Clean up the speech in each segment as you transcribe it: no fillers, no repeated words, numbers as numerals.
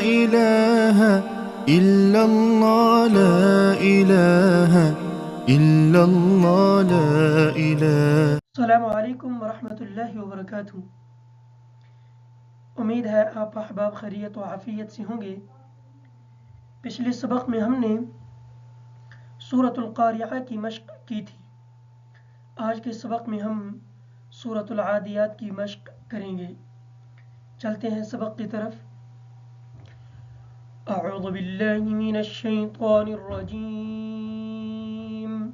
إله إلا الله لا إله إلا الله لا إله. अस्सलामुअलैकुम वरहमतुल्लाहि वबरकातुहू। उम्मीद है आप अहबाब खैरियत व आफियत से होंगे। पिछले सबक में हमने सूरतुल क़ारिआ की मश्क की थी। आज के सबक में हम सूरतुल आदियात की मश्क करेंगे। चलते हैं सबक की तरफ। अऊज़ु बिल्लाहि मिनश शैतानिर रजीम।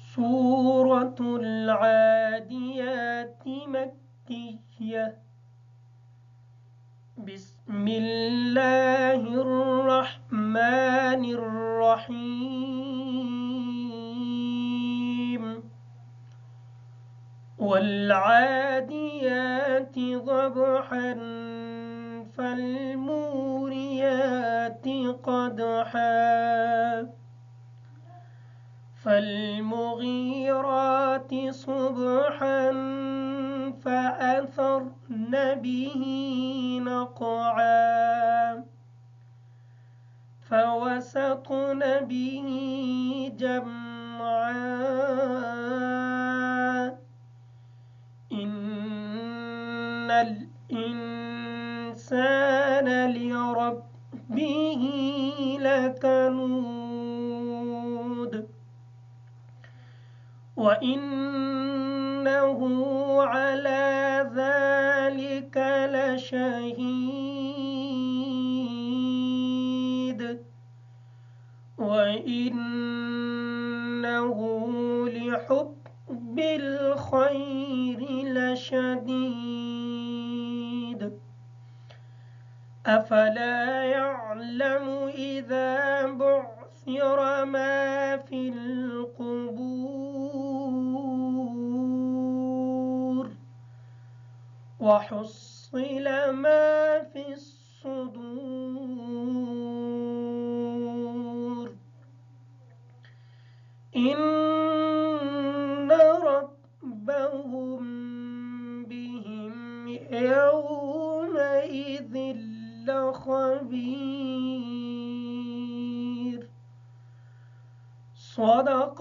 सूरतुल आदियात मक्किय्या। बिस्मिल्लाहिर्रहमानिर्रहीम। वल्आदियात ज़बहन फल्मुरियात क़दहा فالمغيرات صبحا فأثرن به نقعا فوسطن به جمعا إن الإنسان لربه لكنود وإنه على ذلك لشهيد وإنه لحب الخير لشديد أفلا يعلم إذا بعثر ما في القبور وحصل ما في الصدور إن ربهم بهم يومئذ لخبير. صدق